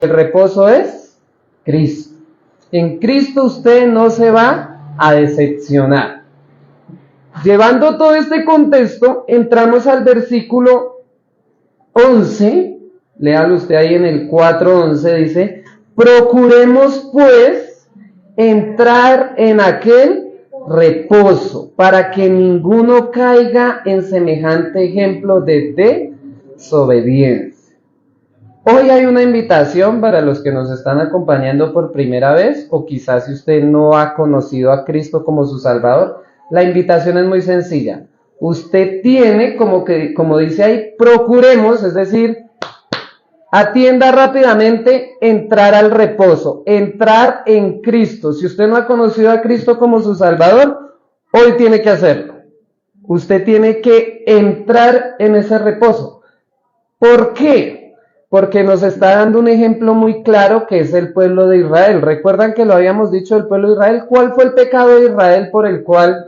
El reposo es Cristo. En Cristo usted no se va a decepcionar. Llevando todo este contexto, entramos al versículo 11. Léalo usted ahí en el 4:11, dice: procuremos pues entrar en aquel reposo, para que ninguno caiga en semejante ejemplo de desobediencia. Hoy hay una invitación para los que nos están acompañando por primera vez, o quizás si usted no ha conocido a Cristo como su Salvador. La invitación es muy sencilla. Usted tiene, como dice ahí, procuremos, es decir, atienda rápidamente entrar al reposo, entrar en Cristo. Si usted no ha conocido a Cristo como su Salvador, hoy tiene que hacerlo. Usted tiene que entrar en ese reposo. ¿Por qué? Porque nos está dando un ejemplo muy claro, que es el pueblo de Israel. ¿Recuerdan que lo habíamos dicho del pueblo de Israel? ¿Cuál fue el pecado de Israel por el cual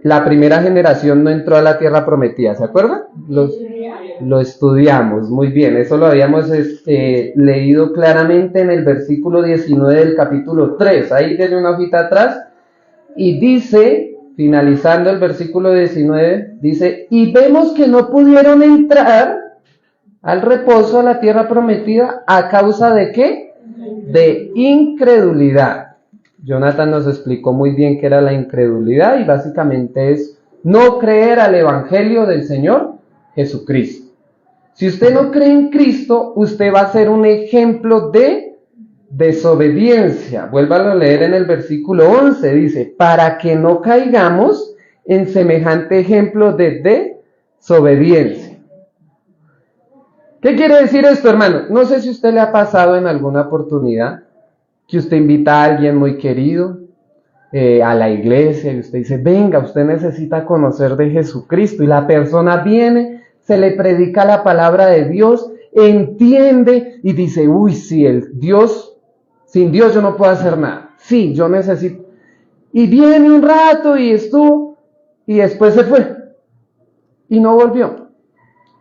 la primera generación no entró a la tierra prometida? ¿Se acuerdan? Lo estudiamos, muy bien. Eso lo habíamos leído claramente en el versículo 19 del capítulo 3. Ahí tiene una hojita atrás y dice... Finalizando el versículo 19, dice: y vemos que no pudieron entrar al reposo, a la tierra prometida, ¿a causa de qué? De incredulidad. Jonathan nos explicó muy bien qué era la incredulidad, y básicamente es no creer al evangelio del Señor Jesucristo. Si usted no cree en Cristo, usted va a ser un ejemplo de desobediencia. Vuélvalo a leer en el versículo 11, dice: para que no caigamos en semejante ejemplo de desobediencia. ¿Qué quiere decir esto, hermano? No sé si a usted le ha pasado en alguna oportunidad que usted invita a alguien muy querido a la iglesia, y usted dice: venga, usted necesita conocer de Jesucristo, y la persona viene, se le predica la palabra de Dios, entiende y dice: uy, sí, sin Dios yo no puedo hacer nada. Sí, yo necesito. Y viene un rato y estuvo, y después se fue. Y no volvió.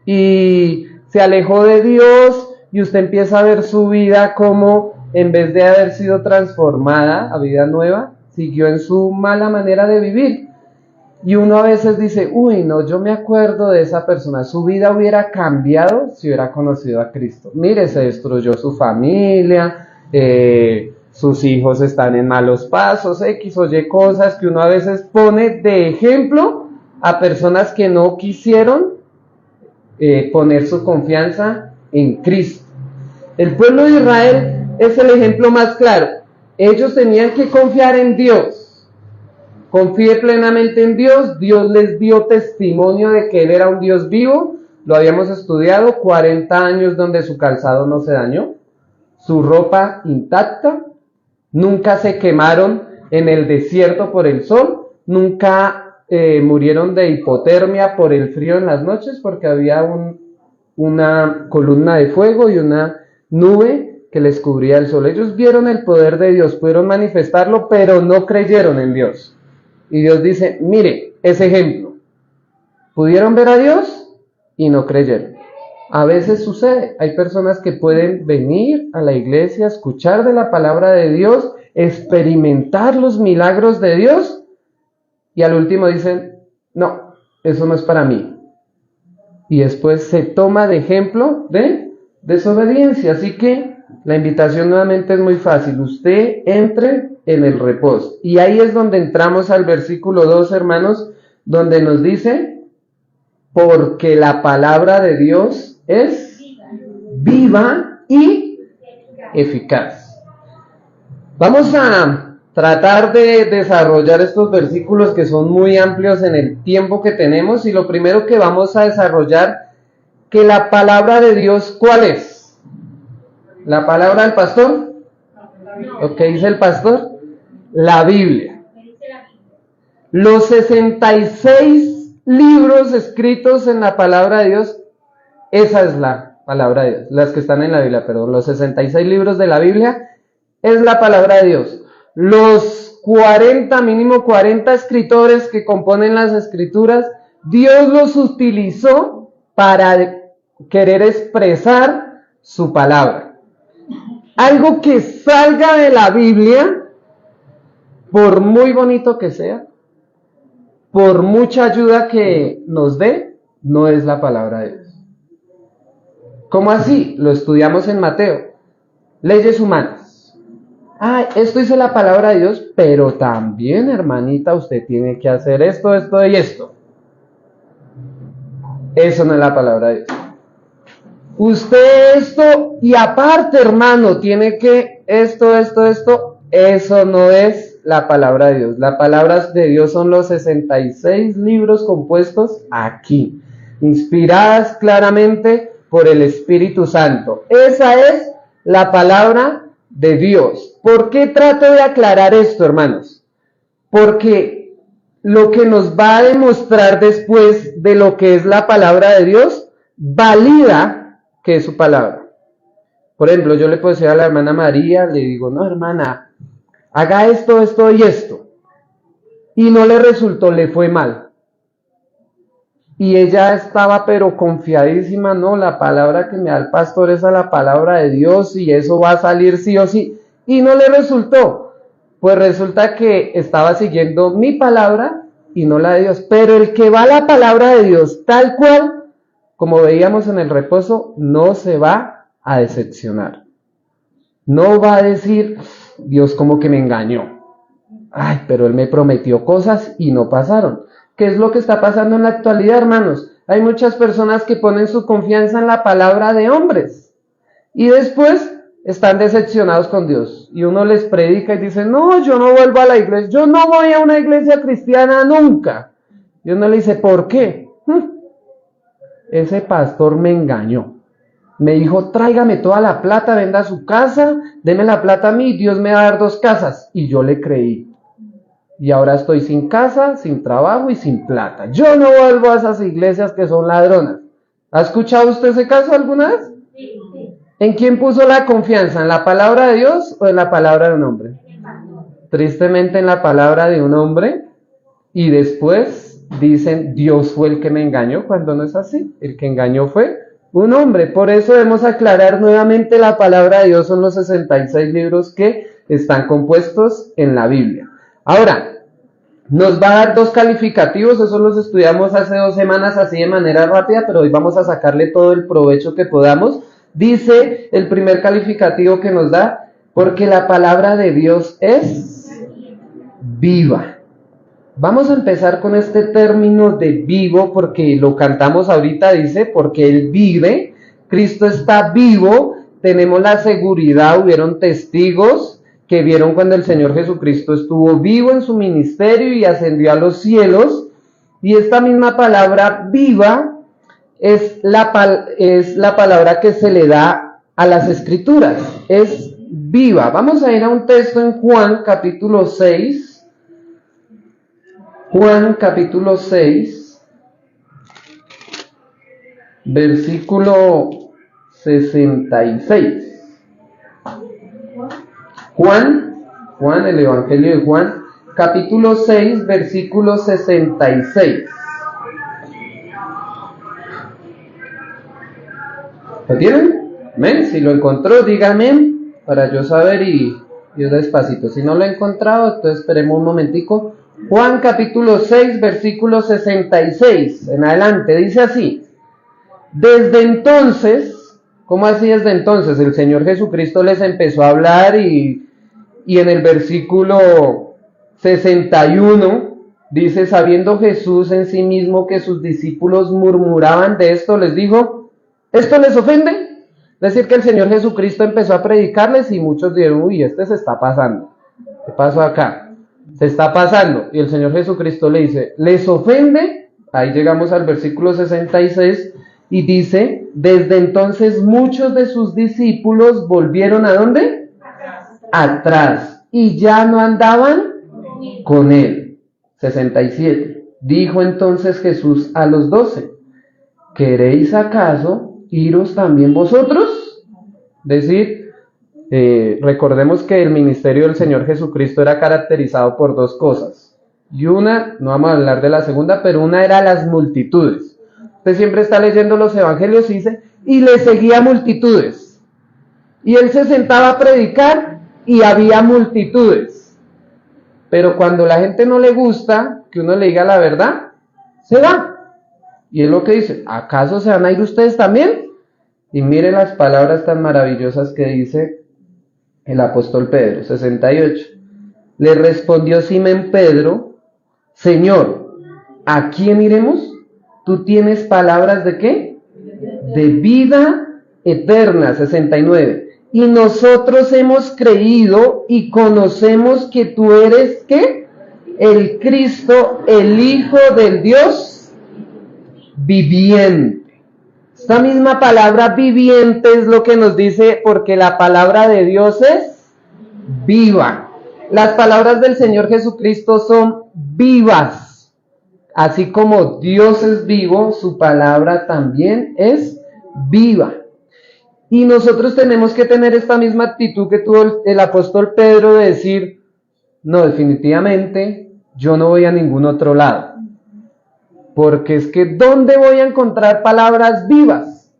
Y se alejó de Dios, y usted empieza a ver su vida como, en vez de haber sido transformada a vida nueva, siguió en su mala manera de vivir. Y uno a veces dice: uy, no, yo me acuerdo de esa persona, su vida hubiera cambiado si hubiera conocido a Cristo. Mire, se destruyó su familia, sus hijos están en malos pasos, X o Y cosas que uno a veces pone de ejemplo a personas que no quisieron poner su confianza en Cristo. El pueblo de Israel es el ejemplo más claro. Ellos tenían que confiar en Dios. Confíe plenamente en Dios. Dios les dio testimonio de que Él era un Dios vivo. Lo habíamos estudiado, 40 años donde su calzado no se dañó, su ropa intacta, nunca se quemaron en el desierto por el sol, nunca murieron de hipotermia por el frío en las noches, porque había una columna de fuego y una nube que les cubría el sol. Ellos vieron el poder de Dios, pudieron manifestarlo, pero no creyeron en Dios. Y Dios dice: mire, ese ejemplo, pudieron ver a Dios y no creyeron. A veces sucede, hay personas que pueden venir a la iglesia, escuchar de la palabra de Dios, experimentar los milagros de Dios, y al último dicen: no, eso no es para mí. Y después se toma de ejemplo de desobediencia. Así que la invitación nuevamente es muy fácil: usted entre en el reposo. Y ahí es donde entramos al versículo 2, hermanos, donde nos dice: porque la palabra de Dios es viva y eficaz. Vamos a tratar de desarrollar estos versículos que son muy amplios en el tiempo que tenemos, y lo primero que vamos a desarrollar, que la palabra de Dios, ¿cuál es? ¿La palabra del pastor? ¿Lo que dice el pastor? La Biblia. Los 66 libros escritos en la palabra de Dios, esa es la palabra de Dios. Las que están en la Biblia, perdón, los 66 libros de la Biblia es la palabra de Dios. Los 40, mínimo 40 escritores que componen las escrituras, Dios los utilizó para querer expresar su palabra. Algo que salga de la Biblia, por muy bonito que sea, por mucha ayuda que nos dé, no es la palabra de Dios. ¿Cómo así? Lo estudiamos en Mateo. Leyes humanas. Esto dice la palabra de Dios, pero también, hermanita, usted tiene que hacer esto, esto y esto. Eso no es la palabra de Dios. Usted esto, y aparte, hermano, tiene que esto, eso no es la palabra de Dios. La palabra de Dios son los 66 libros compuestos aquí, inspiradas claramente por el Espíritu Santo. Esa es la palabra de Dios. ¿Por qué trato de aclarar esto, hermanos? Porque lo que nos va a demostrar después de lo que es la palabra de Dios, valida que es su palabra. Por ejemplo, yo le puedo decir a la hermana María, le digo, no, hermana, haga esto, esto y esto. Y no le resultó, le fue mal. Y ella estaba pero confiadísima, no, la palabra que me da el pastor es la palabra de Dios y eso va a salir sí o sí. Y no le resultó. Pues resulta que estaba siguiendo mi palabra y no la de Dios. Pero el que va a la palabra de Dios tal cual, como veíamos en el reposo, no se va a decepcionar. No va a decir, Dios como que me engañó. Pero Él me prometió cosas y no pasaron. ¿Qué es lo que está pasando en la actualidad, hermanos? Hay muchas personas que ponen su confianza en la palabra de hombres y después están decepcionados con Dios. Y uno les predica y dice, no, yo no vuelvo a la iglesia, yo no voy a una iglesia cristiana nunca. Y uno le dice, ¿por qué? Ese pastor me engañó. Me dijo, tráigame toda la plata, venda a su casa, deme la plata a mí, Dios me va a dar 2 casas. Y yo le creí. Y ahora estoy sin casa, sin trabajo y sin plata. Yo no vuelvo a esas iglesias que son ladronas. ¿Ha escuchado usted ese caso alguna vez? Sí. ¿En quién puso la confianza? ¿En la palabra de Dios o en la palabra de un hombre? Tristemente en la palabra de un hombre. Y después dicen, Dios fue el que me engañó, cuando no es así. El que engañó fue un hombre. Por eso debemos aclarar nuevamente, la palabra de Dios son los 66 libros que están compuestos en la Biblia. Ahora, nos va a dar 2 calificativos, eso los estudiamos hace 2 semanas así de manera rápida, pero hoy vamos a sacarle todo el provecho que podamos. Dice el primer calificativo que nos da, porque la palabra de Dios es viva. Vamos a empezar con este término de vivo, porque lo cantamos ahorita, dice, porque Él vive, Cristo está vivo, tenemos la seguridad, hubieron testigos que vieron cuando el Señor Jesucristo estuvo vivo en su ministerio y ascendió a los cielos, y esta misma palabra viva es la palabra que se le da a las Escrituras, es viva. Vamos a ir a un texto en Juan capítulo 6, Juan capítulo 6, versículo 66. Juan, el Evangelio de Juan, capítulo 6, versículo 66. ¿Lo tienen? ¿Amén? Si lo encontró, dígame para yo saber y despacito. Si no lo he encontrado, entonces esperemos un momentico. Juan capítulo 6, versículo 66 en adelante, dice así: desde entonces, ¿cómo así desde entonces? El Señor Jesucristo les empezó a hablar y en el versículo 61 dice, sabiendo Jesús en sí mismo que sus discípulos murmuraban de esto, les dijo, ¿esto les ofende? Es decir, que el Señor Jesucristo empezó a predicarles y muchos dijeron, uy, se está pasando. ¿Qué pasó acá? Se está pasando. Y el Señor Jesucristo le dice, ¿les ofende? Ahí llegamos al versículo 66 y dice, desde entonces muchos de sus discípulos volvieron ¿a dónde? Atrás. Y ya no andaban con él. 67. Dijo entonces Jesús a los 12, ¿queréis acaso iros también vosotros? Es decir, recordemos que el ministerio del Señor Jesucristo era caracterizado por 2 cosas. Y una, no vamos a hablar de la segunda, pero una era las multitudes. Usted siempre está leyendo los evangelios y dice, y le seguía multitudes. Y él se sentaba a predicar y había multitudes. Pero cuando la gente no le gusta que uno le diga la verdad, se va. Y es lo que dice, ¿acaso se van a ir ustedes también? Y miren las palabras tan maravillosas que dice el apóstol Pedro, 68. Le respondió Simón Pedro, Señor, ¿a quién iremos? ¿Tú tienes palabras de qué? De vida eterna, 69. Y nosotros hemos creído y conocemos que tú eres, ¿qué? El Cristo, el Hijo del Dios viviente. Esta misma palabra viviente es lo que nos dice, porque la palabra de Dios es viva. Las palabras del Señor Jesucristo son vivas. Así como Dios es vivo, su palabra también es viva. Y nosotros tenemos que tener esta misma actitud que tuvo el apóstol Pedro de decir, no, definitivamente yo no voy a ningún otro lado. Porque es que ¿dónde voy a encontrar palabras vivas?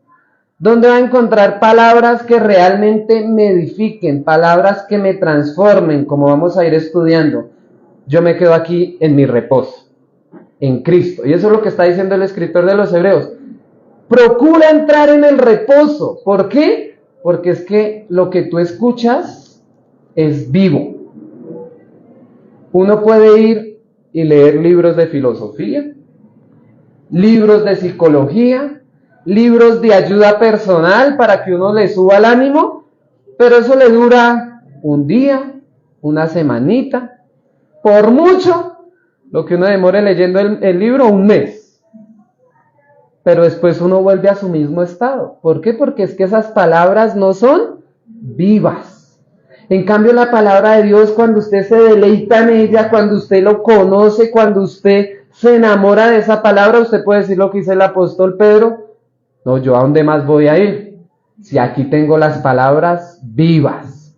¿Dónde voy a encontrar palabras que realmente me edifiquen? Palabras que me transformen, como vamos a ir estudiando. Yo me quedo aquí en mi reposo, en Cristo. Y eso es lo que está diciendo el escritor de los Hebreos. Procura entrar en el reposo. ¿Por qué? Porque es que lo que tú escuchas es vivo. Uno puede ir y leer libros de filosofía, libros de psicología, libros de ayuda personal para que uno le suba el ánimo, pero eso le dura un día, una semanita, por mucho, lo que uno demore leyendo el libro, un mes. Pero después uno vuelve a su mismo estado. ¿Por qué? Porque es que esas palabras no son vivas. En cambio, la palabra de Dios, cuando usted se deleita en ella, cuando usted lo conoce, cuando usted se enamora de esa palabra, usted puede decir lo que dice el apóstol Pedro, no, yo a dónde más voy a ir, si aquí tengo las palabras vivas.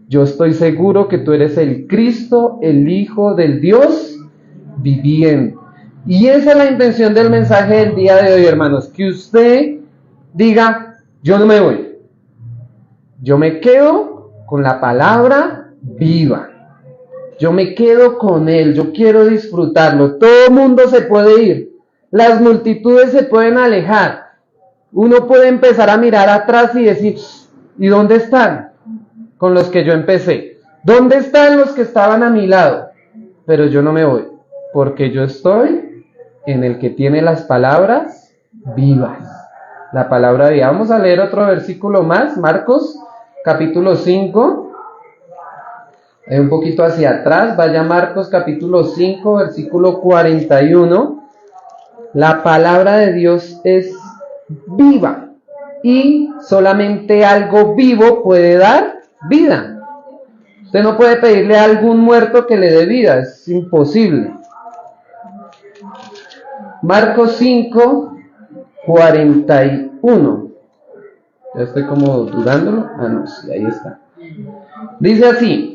Yo estoy seguro que tú eres el Cristo, el Hijo del Dios viviente. Y esa es la intención del mensaje del día de hoy, hermanos, que usted diga, yo no me voy, yo me quedo con la palabra viva. Yo me quedo con él, yo quiero disfrutarlo. Todo el mundo se puede ir, las multitudes se pueden alejar. Uno puede empezar a mirar atrás y decir, ¿y dónde están? Con los que yo empecé. ¿Dónde están los que estaban a mi lado? Pero yo no me voy, porque yo estoy en el que tiene las palabras vivas. La palabra viva. Vamos a leer otro versículo más, Marcos, capítulo 5. Un poquito hacia atrás, vaya Marcos capítulo 5, versículo 41. La palabra de Dios es viva y solamente algo vivo puede dar vida. Usted no puede pedirle a algún muerto que le dé vida, es imposible. Marcos 5, 41. Ya estoy como dudándolo. Ah, no, sí, ahí está. Dice así.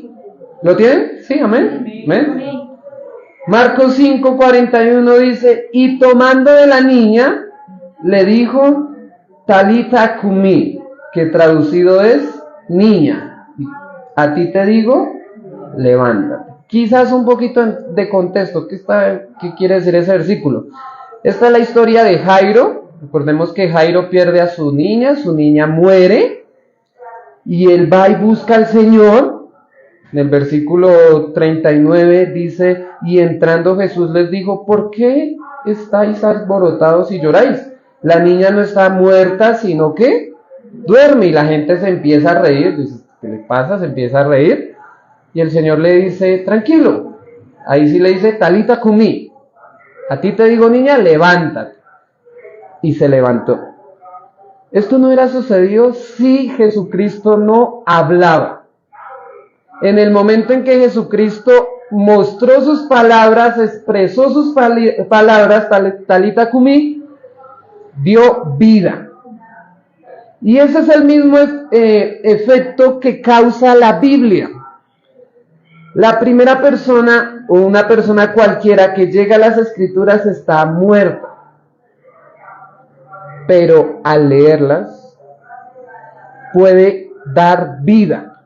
¿Lo tienen? Sí, amén. ¿Amén? Marcos 5, 41 dice, y tomando de la niña, le dijo, Talita Cumi, que traducido es, niña, a ti te digo, levántate. Quizás un poquito de contexto, ¿qué quiere decir ese versículo? Esta es la historia de Jairo. Recordemos que Jairo pierde a su niña muere, y él va y busca al Señor. En el versículo 39 dice, y entrando Jesús les dijo, ¿por qué estáis alborotados y lloráis? La niña no está muerta, sino que duerme. Y la gente se empieza a reír. Dice, ¿qué le pasa? Se empieza a reír. Y el Señor le dice, tranquilo. Ahí sí le dice, Talita Cumi. A ti te digo, niña, levántate. Y se levantó. Esto no hubiera sucedido si Jesucristo no hablaba. En el momento en que Jesucristo mostró sus palabras, expresó sus palabras, Talita Cumi, dio vida. Y ese es el mismo efecto que causa la Biblia. La primera persona o una persona cualquiera que llega a las Escrituras está muerta. Pero al leerlas puede dar vida.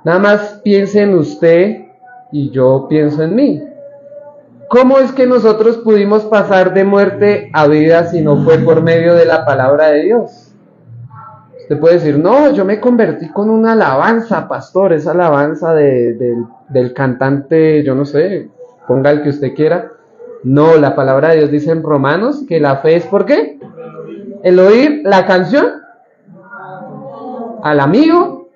Nada más piense en usted y yo pienso en mí. ¿Cómo es que nosotros pudimos pasar de muerte a vida si no fue por medio de la palabra de Dios? Usted puede decir, no, yo me convertí con una alabanza, pastor, esa alabanza del cantante, yo no sé, ponga el que usted quiera. No, la palabra de Dios dice en Romanos que la fe es ¿por qué? El oír la canción, al amigo,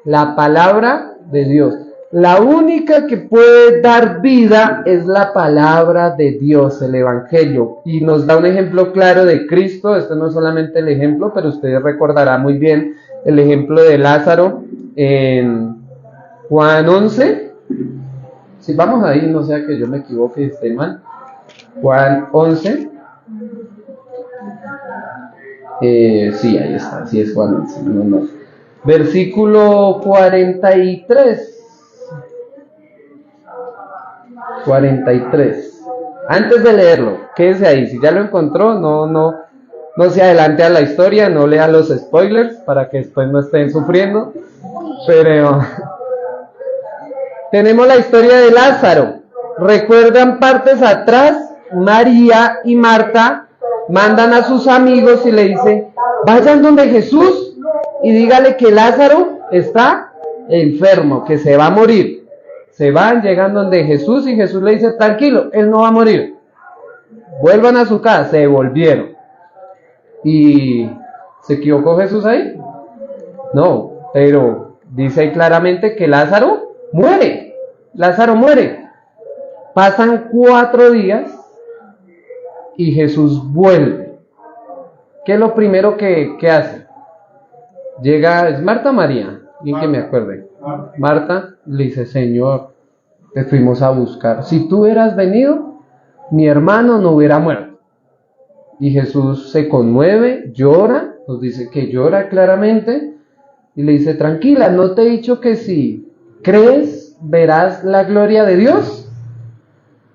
la palabra de Dios. La única que puede dar vida es la palabra de Dios, el Evangelio. Y nos da un ejemplo claro de Cristo. Este no es solamente el ejemplo, pero usted recordará muy bien el ejemplo de Lázaro en Juan 11. Si vamos ahí, no sea que yo me equivoque y esté mal. Juan 11. Sí, ahí está, sí es Juan 11. No. Versículo 43. 43. Antes de leerlo, quédese ahí. Si ya lo encontró, no se adelante a la historia, no lea los spoilers para que después no estén sufriendo. Pero tenemos la historia de Lázaro. ¿Recuerdan partes atrás? María y Marta mandan a sus amigos y le dicen, vayan donde Jesús y dígale que Lázaro está enfermo, que se va a morir. Se van, llegan donde Jesús y Jesús le dice, tranquilo, él no va a morir. Vuelvan a su casa, se volvieron. ¿Y se equivocó Jesús ahí? No, pero dice ahí claramente que Lázaro muere. Lázaro muere. Pasan 4 días y Jesús vuelve. ¿Qué es lo primero que hace? Llega, ¿es Marta o María? Bien que me acuerde. Marta le dice, Señor, te fuimos a buscar. Si tú hubieras venido, mi hermano no hubiera muerto. Y Jesús se conmueve, llora, nos dice que llora claramente, y le dice, tranquila, ¿no te he dicho que si crees, verás la gloria de Dios?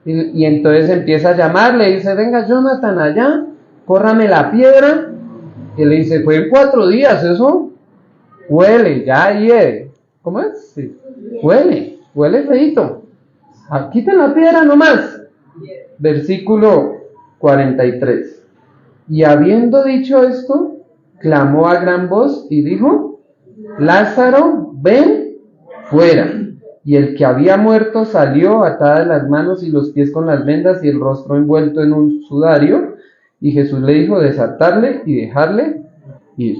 Y entonces empieza a llamar, le dice, venga Jonathan allá, córrame la piedra. Y le dice, fue en 4 días eso. Huele, ya hiede. ¿Cómo es? Sí. Huele feito. Quiten la piedra nomás. Versículo 43. Y habiendo dicho esto, clamó a gran voz y dijo, Lázaro, ven fuera. Y el que había muerto salió, atadas las manos y los pies con las vendas y el rostro envuelto en un sudario. Y Jesús le dijo, desatarle y dejarle ir.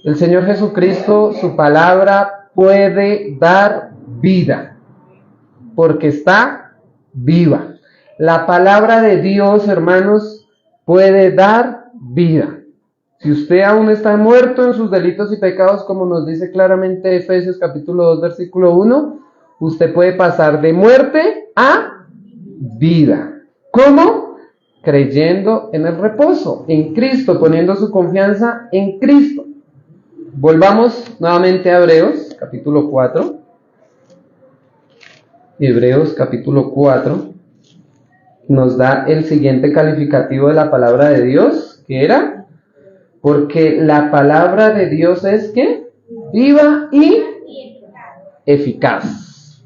El Señor Jesucristo, su palabra puede dar vida, porque está viva. La palabra de Dios, hermanos, puede dar vida. Si usted aún está muerto en sus delitos y pecados, como nos dice claramente Efesios capítulo 2, versículo 1, usted puede pasar de muerte a vida. ¿Cómo? Creyendo en el reposo, en Cristo, poniendo su confianza en Cristo. Volvamos nuevamente a Hebreos, capítulo 4. Hebreos, capítulo 4, nos da el siguiente calificativo de la palabra de Dios, que era, porque la palabra de Dios es, ¿qué? Viva y eficaz.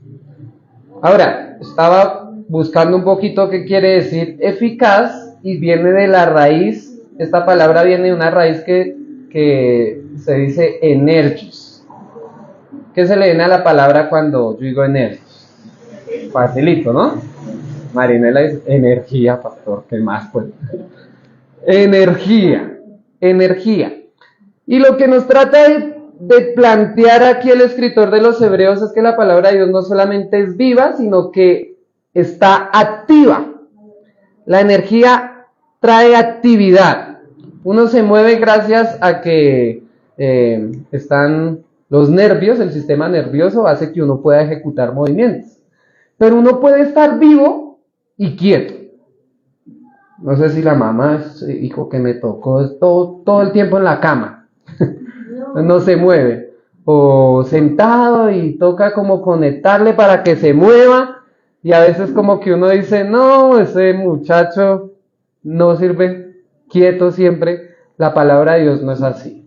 Ahora, estaba buscando un poquito qué quiere decir eficaz, y viene de la raíz, esta palabra viene de una raíz que se dice energis. ¿Qué se le viene a la palabra cuando yo digo energis? Facilito, ¿no? Marinela dice energía, pastor, ¿qué más pues? Energía. Y lo que nos trata de plantear aquí el escritor de los Hebreos es que la palabra de Dios no solamente es viva, sino que está activa. La energía trae actividad. Uno se mueve gracias a que están los nervios, el sistema nervioso hace que uno pueda ejecutar movimientos. Pero uno puede estar vivo y quieto. No sé si la mamá, hijo, que me tocó todo el tiempo en la cama. No se mueve. O sentado y toca como conectarle para que se mueva. Y a veces como que uno dice, no, ese muchacho no sirve, quieto siempre. La palabra de Dios no es así.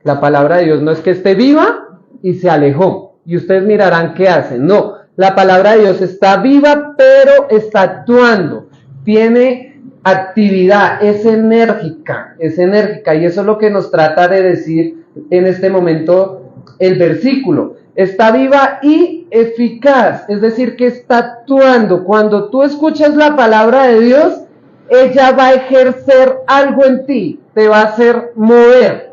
La palabra de Dios no es que esté viva y se alejó, y ustedes mirarán qué hacen. No, la palabra de Dios está viva, pero está actuando, tiene actividad, es enérgica, y eso es lo que nos trata de decir en este momento el versículo. Está viva y eficaz, es decir, que está actuando. Cuando tú escuchas la palabra de Dios, ella va a ejercer algo en ti, te va a hacer mover.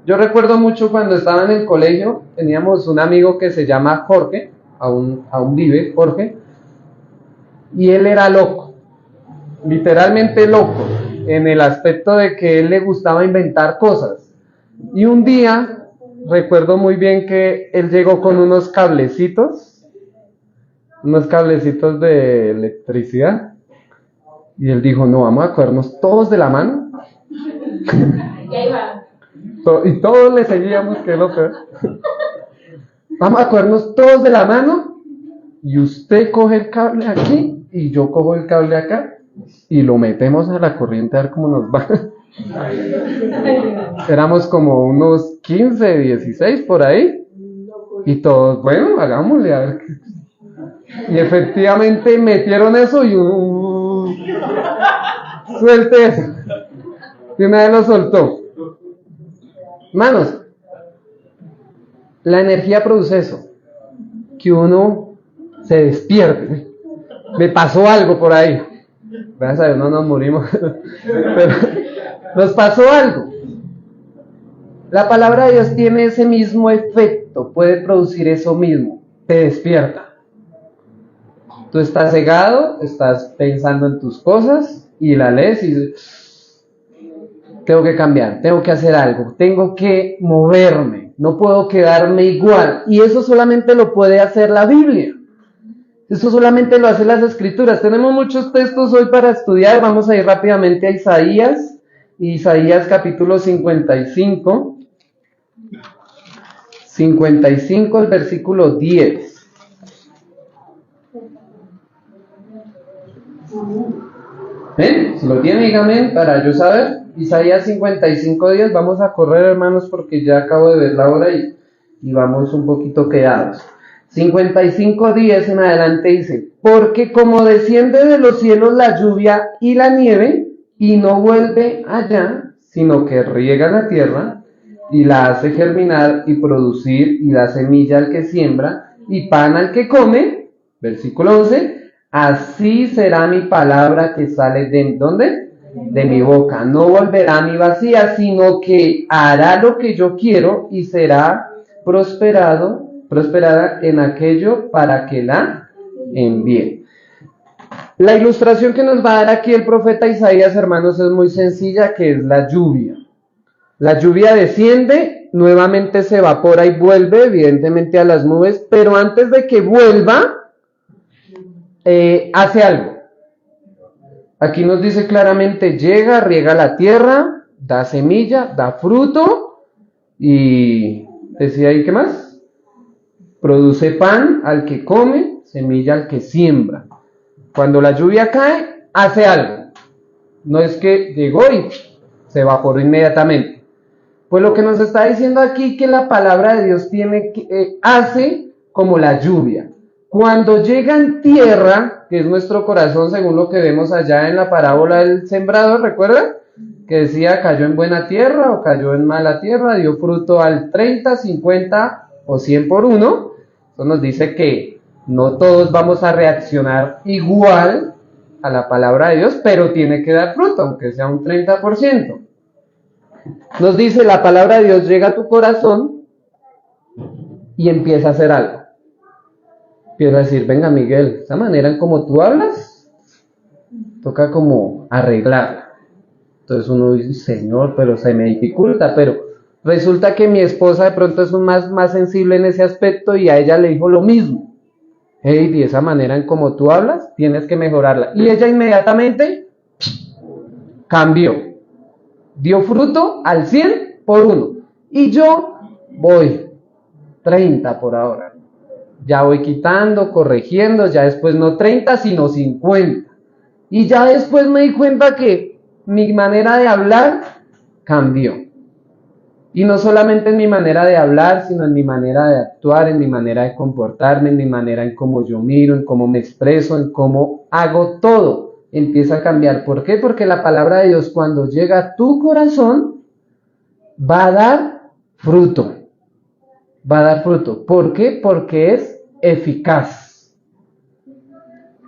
Yo recuerdo mucho cuando estaba en el colegio, teníamos un amigo que se llama Jorge, aún vive Jorge, y él era loco, literalmente loco, en el aspecto de que él le gustaba inventar cosas. Y un día, recuerdo muy bien que él llegó con unos cablecitos de electricidad, y él dijo, no, vamos a cogernos todos de la mano. Y ahí va. Y todos le seguíamos, que es lo peor. Vamos a cogernos todos de la mano, y usted coge el cable aquí, y yo cojo el cable acá, y lo metemos a la corriente a ver cómo nos va. Éramos como unos 15, 16 por ahí, y todos, bueno, hagámosle a ver qué. Y efectivamente metieron eso y suelte eso. Y una vez lo soltó. Hermanos, la energía produce eso, que uno se despierte. Me pasó algo por ahí. Gracias a Dios no nos morimos, pero nos pasó algo. La palabra de Dios tiene ese mismo efecto, puede producir eso mismo, te despierta. Tú estás cegado, estás pensando en tus cosas y la lees y dices, tengo que cambiar, tengo que hacer algo, tengo que moverme, no puedo quedarme igual. Y eso solamente lo puede hacer la Biblia. Eso solamente lo hacen las Escrituras. Tenemos muchos textos hoy para estudiar. Vamos a ir rápidamente a Isaías capítulo 55. 55, el versículo 10. Si lo tiene, dígame para yo saber. Isaías 55, 10. Vamos a correr, hermanos, porque ya acabo de ver la hora y vamos un poquito quedados. 55, 10 en adelante dice, porque como desciende de los cielos la lluvia y la nieve, y no vuelve allá, sino que riega la tierra, y la hace germinar y producir, y da semilla al que siembra, y pan al que come, versículo 11, así será mi palabra que sale de, ¿dónde? De mi boca. No volverá a mí vacía, sino que hará lo que yo quiero, y será prosperada en aquello para que la envíe. La ilustración que nos va a dar aquí el profeta Isaías, hermanos, es muy sencilla, que es la lluvia. La lluvia desciende, nuevamente se evapora y vuelve, evidentemente, a las nubes, pero antes de que vuelva, hace algo. Aquí nos dice claramente, llega, riega la tierra, da semilla, da fruto, y decía ahí, ¿qué más? Produce pan al que come, semilla al que siembra. Cuando la lluvia cae, hace algo. No es que llegó y se evaporó inmediatamente. Pues lo que nos está diciendo aquí, que la palabra de Dios hace como la lluvia. Cuando llega en tierra, que es nuestro corazón, según lo que vemos allá en la parábola del sembrador, ¿recuerdan? Que decía, cayó en buena tierra o cayó en mala tierra, dio fruto al 30, 50 o 100 por uno. Eso nos dice que no todos vamos a reaccionar igual a la palabra de Dios, pero tiene que dar fruto, aunque sea un 30%. Nos dice, la palabra de Dios llega a tu corazón y empieza a hacer algo. Empieza a decir, venga Miguel, esa manera en como tú hablas, toca como arreglarla. Entonces uno dice, Señor, pero se me dificulta, pero resulta que mi esposa de pronto es más sensible en ese aspecto y a ella le dijo lo mismo. Hey, de esa manera en como tú hablas, tienes que mejorarla. Y ella inmediatamente cambió. Dio fruto al 100 por 1. Y yo voy 30 por ahora. Ya voy quitando, corrigiendo, ya después no 30, sino 50. Y ya después me di cuenta que mi manera de hablar cambió. Y no solamente en mi manera de hablar, sino en mi manera de actuar, en mi manera de comportarme, en mi manera en cómo yo miro, en cómo me expreso, en cómo hago todo. Empieza a cambiar. ¿Por qué? Porque la palabra de Dios cuando llega a tu corazón va a dar fruto. Va a dar fruto. ¿Por qué? Porque es eficaz.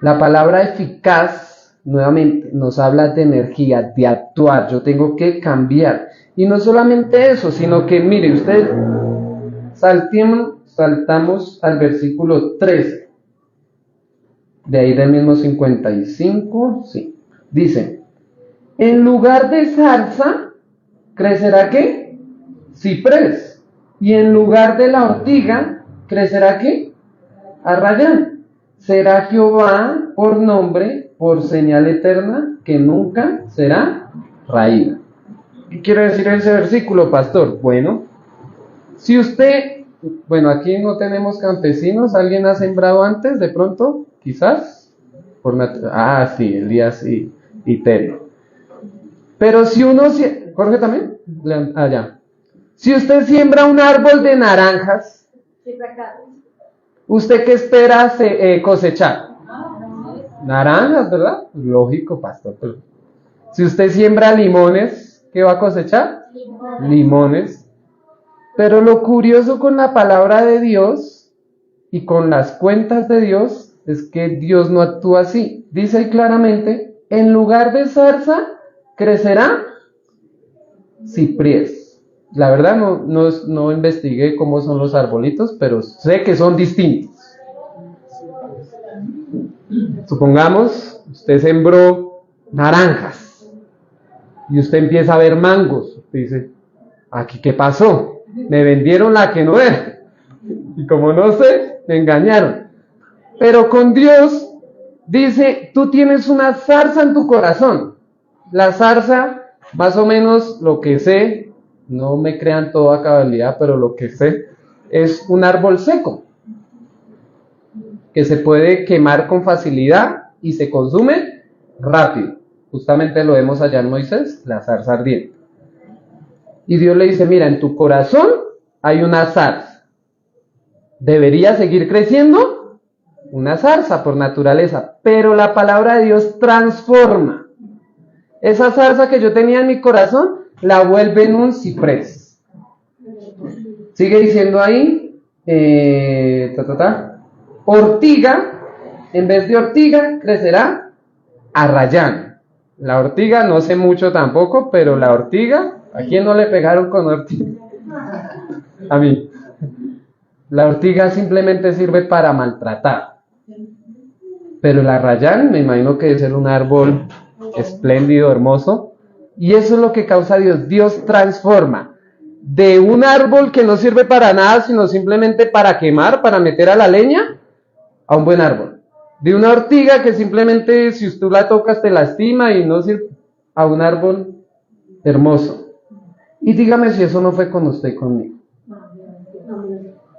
La palabra eficaz, nuevamente, nos habla de energía, de actuar. Yo tengo que cambiar. Y no solamente eso, sino que, mire, usted, saltamos al versículo 13. De ahí del mismo 55, sí. Dice, en lugar de zarza, ¿crecerá qué? Ciprés. Y en lugar de la ortiga, ¿crecerá qué? Arrayán. Será Jehová por nombre, por señal eterna, que nunca será raída. ¿Qué quiere decir ese versículo, pastor? Bueno, si usted, aquí no tenemos campesinos, ¿alguien ha sembrado antes de pronto? Quizás. Sí, Elías y Telo. Pero si uno, Jorge también, allá. Si usted siembra un árbol de naranjas, ¿usted qué espera cosechar? Naranjas, ¿verdad? Lógico, pastor. Pero si usted siembra limones, ¿qué va a cosechar? Limones. Pero lo curioso con la palabra de Dios y con las cuentas de Dios es que Dios no actúa así. Dice ahí claramente, en lugar de zarza, crecerá ciprés. La verdad no investigué cómo son los arbolitos, pero sé que son distintos. Supongamos, usted sembró naranjas y usted empieza a ver mangos. Usted dice, ¿aquí qué pasó? Me vendieron la que no era. Y como no sé, me engañaron. Pero con Dios, dice, tú tienes una zarza en tu corazón. La zarza, más o menos lo que sé, no me crean toda cabalidad, pero lo que sé, es un árbol seco, que se puede quemar con facilidad y se consume rápido. Justamente lo vemos allá en Moisés, la zarza ardiente. Y Dios le dice, mira, en tu corazón hay una zarza. ¿Debería seguir creciendo? Una zarza por naturaleza. Pero la palabra de Dios transforma. Esa zarza que yo tenía en mi corazón, la vuelve en un ciprés. Sigue diciendo ahí, ortiga, en vez de ortiga, crecerá arrayán. La ortiga, no sé mucho tampoco, pero la ortiga, ¿a quién no le pegaron con ortiga? A mí. La ortiga simplemente sirve para maltratar. Pero el arrayán, me imagino que debe ser un árbol espléndido, hermoso. Y eso es lo que causa Dios. Dios transforma de un árbol que no sirve para nada, sino simplemente para quemar, para meter a la leña, a un buen árbol. De una ortiga que simplemente si tú la tocas te lastima y no sirve, a un árbol hermoso. Y dígame si eso no fue con usted y conmigo.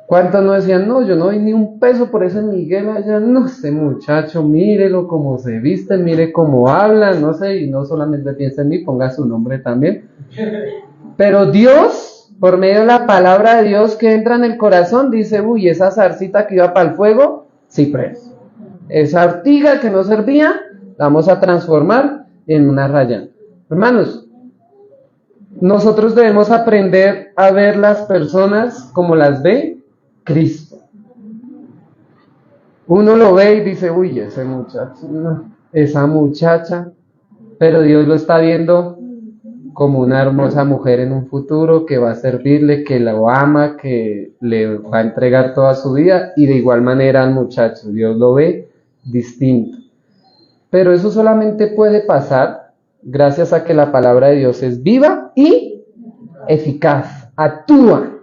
¿Cuántos no decían, no, yo no doy ni un peso por ese Miguel allá? No, ese muchacho, mírelo cómo se viste, mire cómo habla, no sé, y no solamente piensa en mí, ponga su nombre también. Pero Dios, por medio de la palabra de Dios que entra en el corazón, dice, uy, esa zarcita que iba para el fuego, ciprés. Esa ortiga que no servía, la vamos a transformar en una arrayán. Hermanos, nosotros debemos aprender a ver las personas como las ve Cristo. Uno lo ve y dice, uy, ese muchacho, no, esa muchacha, pero Dios lo está viendo como una hermosa mujer en un futuro que va a servirle, que lo ama, que le va a entregar toda su vida, y de igual manera al muchacho, Dios lo ve distinto. Pero eso solamente puede pasar gracias a que la palabra de Dios es viva y eficaz, actúa.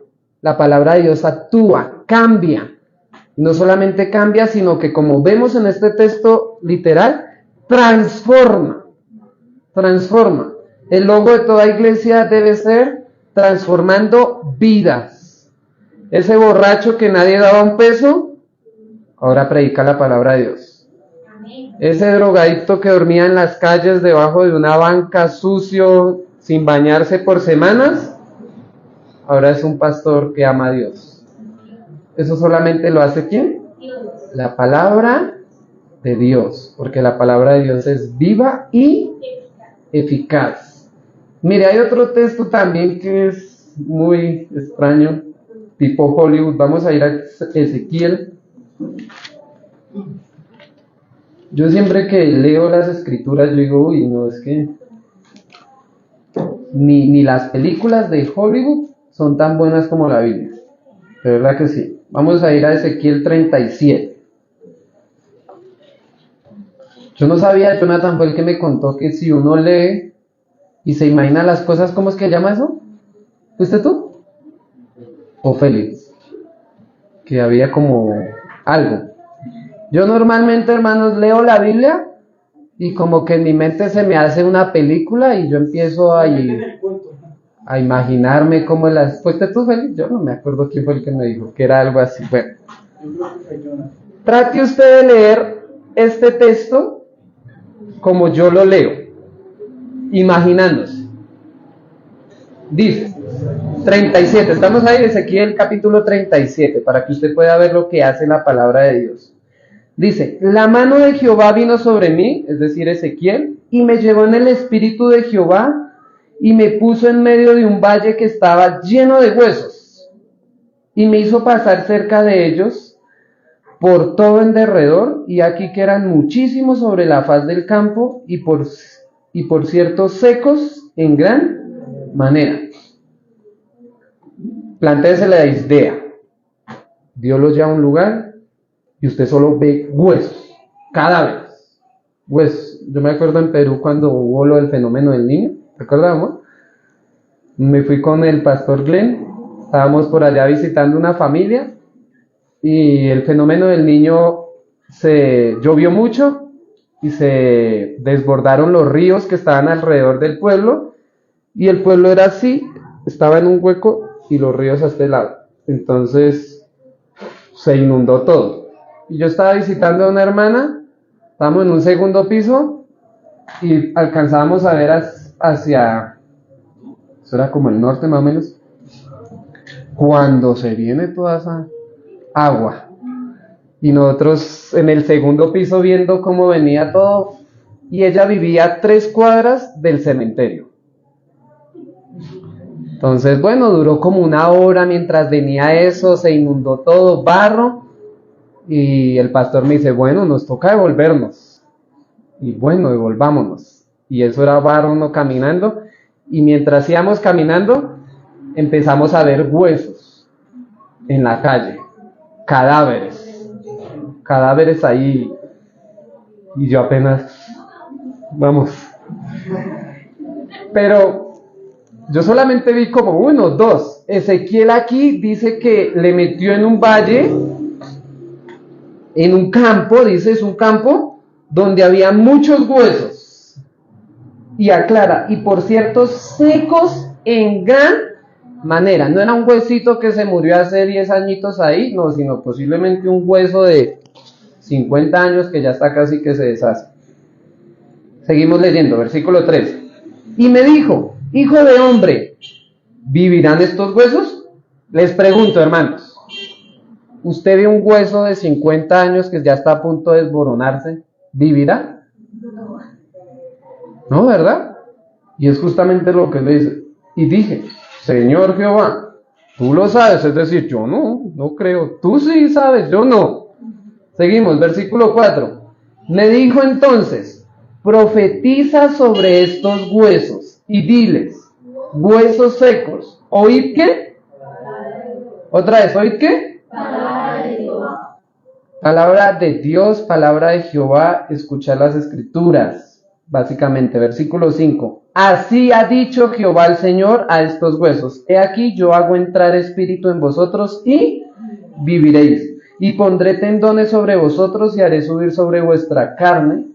La palabra de Dios actúa, cambia. Y no solamente cambia, sino que como vemos en este texto literal, transforma. Transforma. El logo de toda iglesia debe ser transformando vidas. Ese borracho que nadie daba un peso, ahora predica la palabra de Dios. Ese drogadicto que dormía en las calles debajo de una banca sucio, sin bañarse por semanas, ahora es un pastor que ama a Dios. ¿Eso solamente lo hace quién? La palabra de Dios, porque la palabra de Dios es viva y eficaz. Mire, hay otro texto también que es muy extraño, tipo Hollywood. Vamos a ir a Ezequiel. Yo siempre que leo las escrituras, yo digo, uy, no, es que ni las películas de Hollywood son tan buenas como la Biblia. De verdad que sí. Vamos a ir a Ezequiel 37. Yo no sabía, Jonathan fue el que me contó que si uno lee y se imagina las cosas, ¿cómo es que llama eso? ¿Fuiste tú? ¿O Félix? Que había como algo. Yo normalmente, hermanos, leo la Biblia y como que en mi mente se me hace una película y yo empiezo a imaginarme cómo las... ¿Fuiste tú, Félix? Yo no me acuerdo quién fue el que me dijo que era algo así. Bueno, trate usted de leer este texto como yo lo leo, imaginándose. Dice 37, estamos ahí, Ezequiel capítulo 37, para que usted pueda ver lo que hace la palabra de Dios. Dice, la mano de Jehová vino sobre mí, es decir, Ezequiel, y me llevó en el espíritu de Jehová, y me puso en medio de un valle que estaba lleno de huesos, y me hizo pasar cerca de ellos, por todo en derredor, y aquí que eran muchísimos sobre la faz del campo, y por cierto secos en gran manera. Plantéese la idea. Dios los lleva a un lugar y usted solo ve huesos, cadáveres, huesos. Yo me acuerdo en Perú cuando hubo lo del fenómeno del niño, ¿recordamos? Me fui con el pastor Glenn, estábamos por allá visitando una familia y el fenómeno del niño llovió mucho y se desbordaron los ríos que estaban alrededor del pueblo y el pueblo era así, estaba en un hueco y los ríos a este lado. Entonces se inundó todo. Y yo estaba visitando a una hermana, estábamos en un segundo piso y alcanzábamos a ver hacia, eso era como el norte más o menos, cuando se viene toda esa agua. Y nosotros en el segundo piso viendo cómo venía todo, y ella vivía a 3 cuadras del cementerio. Entonces, bueno, duró como 1 hora mientras venía eso, se inundó todo, barro, y el pastor me dice, bueno, nos toca devolvernos. Y bueno, devolvámonos. Y eso era barro, no caminando, y mientras íbamos caminando, empezamos a ver huesos en la calle, cadáveres ahí, y yo apenas, vamos. Pero yo solamente vi como 1, 2. Ezequiel aquí dice que le metió en un valle, en un campo, dice, es un campo donde había muchos huesos. Y aclara, y por cierto, secos en gran manera. No era un huesito que se murió hace 10 añitos ahí, no, sino posiblemente un hueso de 50 años que ya está casi que se deshace. Seguimos leyendo, versículo 3. Y me dijo, hijo de hombre, ¿vivirán estos huesos? Les pregunto, hermanos, ¿usted ve un hueso de 50 años que ya está a punto de desboronarse? ¿Vivirá? No, ¿verdad? Y es justamente lo que le dice. Y dije, Señor Jehová, tú lo sabes, es decir, yo no creo. Tú sí sabes, yo no. Seguimos, versículo 4. Me dijo entonces, profetiza sobre estos huesos y diles, huesos secos, ¿oíd qué? Otra vez, ¿oíd qué? Palabra de Jehová. Palabra de Dios, palabra de Jehová, escuchar las escrituras. Básicamente, versículo 5. Así ha dicho Jehová el Señor a estos huesos. He aquí yo hago entrar espíritu en vosotros y viviréis. Y pondré tendones sobre vosotros y haré subir sobre vuestra carne.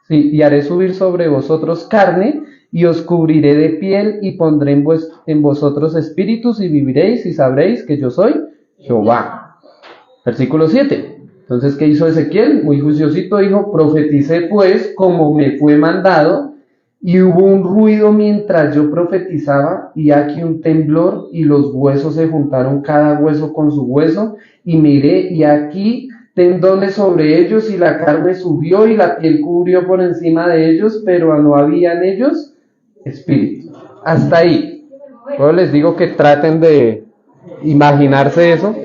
Sí, y haré subir sobre vosotros carne y os cubriré de piel y pondré en vosotros espíritus y viviréis y sabréis que yo soy Jehová. Versículo 7. Entonces, ¿qué hizo Ezequiel? Muy juiciosito dijo, profeticé pues como me fue mandado Y hubo un ruido mientras yo profetizaba, y aquí un temblor, y los huesos se juntaron cada hueso con su hueso, y miré, y aquí tendones sobre ellos, y la carne subió, y la piel cubrió por encima de ellos, pero no había en ellos espíritu. Hasta ahí. Luego les digo que traten de imaginarse eso.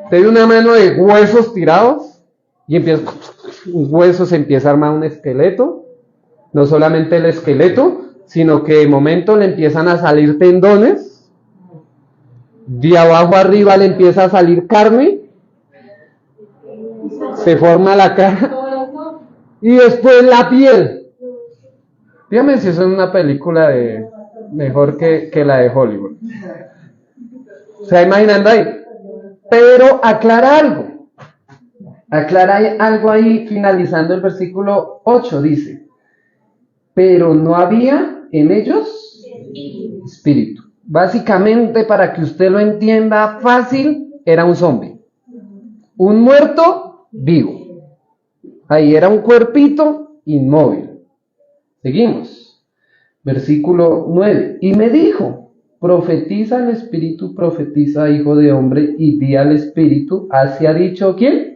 Te doy una mano de huesos tirados, y empieza, un hueso se empieza a armar un esqueleto. No solamente el esqueleto, sino que de momento le empiezan a salir tendones, de abajo arriba le empieza a salir carne, se forma la cara, y después la piel. Dígame si eso es una película mejor que la de Hollywood. ¿Se va imaginando ahí? Pero aclara algo ahí finalizando el versículo 8, dice: pero no había en ellos espíritu. Básicamente, para que usted lo entienda fácil, era un zombie, un muerto vivo. Ahí era un cuerpito inmóvil. Seguimos. Versículo 9. Y me dijo: profetiza al espíritu, profetiza, hijo de hombre, y di al espíritu, así ha dicho ¿quién?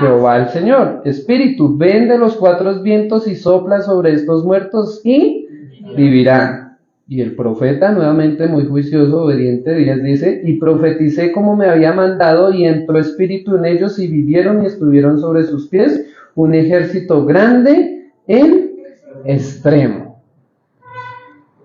Jehová el Señor. Espíritu, ven de los cuatro vientos y sopla sobre estos muertos y vivirán. Y el profeta, nuevamente muy juicioso, obediente, 10 dice: y profeticé como me había mandado, y entró espíritu en ellos, y vivieron y estuvieron sobre sus pies un ejército grande en extremo.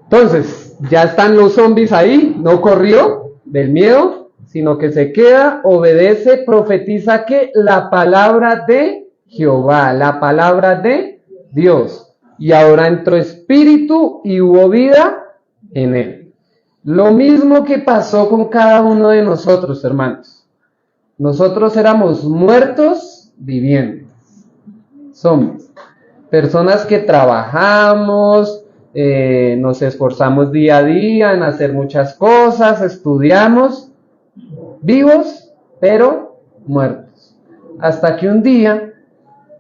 Entonces, ya están los zombies ahí, no corrió del miedo, sino que se queda, obedece, profetiza que la palabra de Jehová, la palabra de Dios. Y ahora entró espíritu y hubo vida en él. Lo mismo que pasó con cada uno de nosotros, hermanos. Nosotros éramos muertos vivientes. Somos personas que trabajamos, nos esforzamos día a día en hacer muchas cosas, estudiamos, vivos, pero muertos. Hasta que un día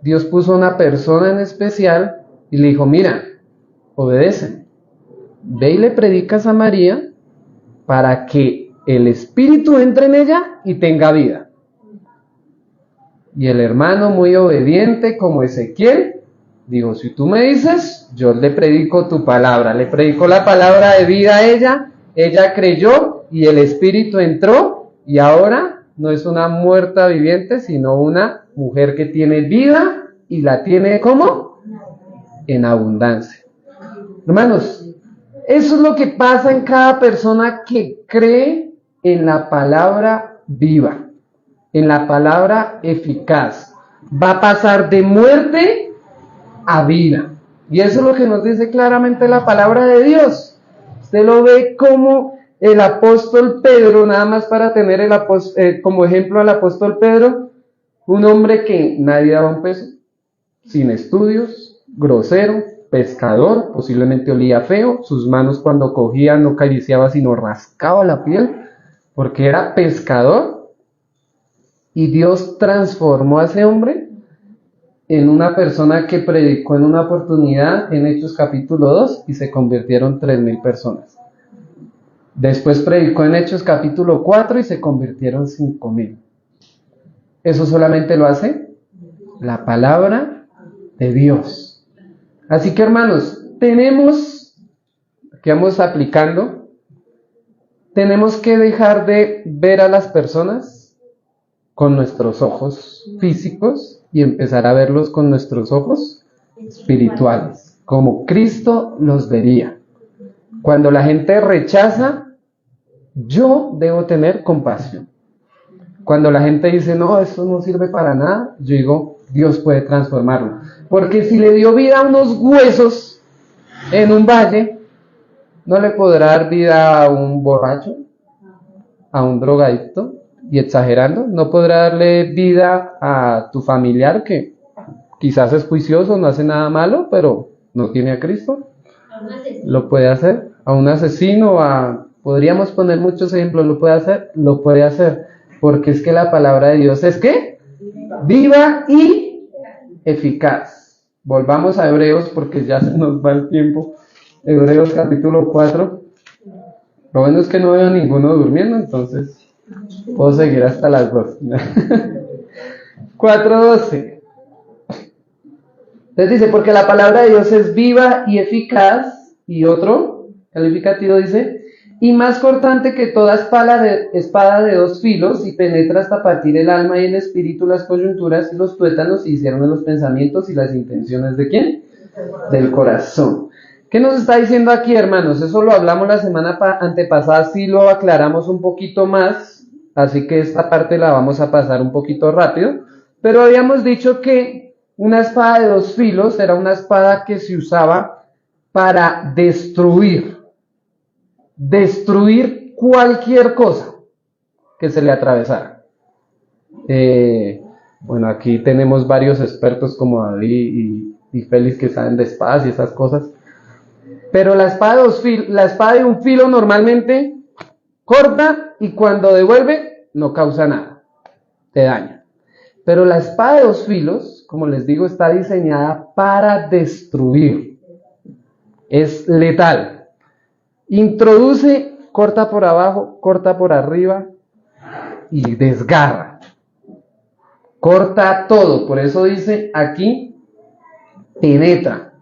Dios puso una persona en especial y le dijo: mira, obedece, ve y le predicas a María para que el Espíritu entre en ella y tenga vida. Y el hermano, muy obediente como Ezequiel, dijo: si tú me dices, yo le predico tu palabra. Le predicó la palabra de vida a ella creyó y el Espíritu entró, y ahora no es una muerta viviente, sino una mujer que tiene vida, y la tiene ¿cómo? En abundancia. Hermanos, eso es lo que pasa en cada persona que cree en la palabra viva, en la palabra eficaz. Va a pasar de muerte a vida. Y eso es lo que nos dice claramente la palabra de Dios. Usted lo ve como el apóstol Pedro, nada más para tener como ejemplo al apóstol Pedro, un hombre que nadie daba un peso, sin estudios, grosero, pescador, posiblemente olía feo, sus manos cuando cogía no acariciaba sino rascaba la piel, porque era pescador, y Dios transformó a ese hombre en una persona que predicó en una oportunidad en Hechos capítulo 2 y se convirtieron 3,000 personas. Después predicó en Hechos capítulo 4 y se convirtieron 5,000. Eso solamente lo hace la palabra de Dios. Así que, hermanos, que vamos aplicando, tenemos que dejar de ver a las personas con nuestros ojos físicos y empezar a verlos con nuestros ojos espirituales, como Cristo los vería. Cuando la gente rechaza, yo debo tener compasión. Cuando la gente dice: no, esto no sirve para nada, yo digo: Dios puede transformarlo. Porque si le dio vida a unos huesos en un valle, ¿no le podrá dar vida a un borracho, a un drogadicto? Y exagerando, ¿no podrá darle vida a tu familiar que quizás es juicioso, no hace nada malo, pero no tiene a Cristo? Lo puede hacer. A un asesino, podríamos poner muchos ejemplos, lo puede hacer, porque es que la palabra de Dios es ¿qué? Viva y eficaz. Volvamos a Hebreos porque ya se nos va el tiempo. Hebreos capítulo 4. Lo bueno es que no veo a ninguno durmiendo, entonces puedo seguir hasta las 2. 4:12. Entonces dice, porque la palabra de Dios es viva y eficaz, y otro calificativo dice, y más cortante que toda espada de dos filos, y penetra hasta partir el alma y el espíritu, las coyunturas y los tuétanos, y hicieron de los pensamientos y las intenciones ¿de quién? Del corazón. ¿Qué nos está diciendo aquí, hermanos? Eso lo hablamos la semana antepasada, sí lo aclaramos un poquito más, así que esta parte la vamos a pasar un poquito rápido, pero habíamos dicho que una espada de dos filos era una espada que se usaba para destruir cualquier cosa que se le atravesara. Bueno, aquí tenemos varios expertos como David y Félix que saben de espadas y esas cosas. Pero la espada de un filo normalmente corta y cuando devuelve no causa nada, te daña. Pero la espada de dos filos, como les digo, está diseñada para destruir. Es letal. Introduce, corta por abajo, corta por arriba y desgarra. Corta todo. Por eso dice aquí, penetra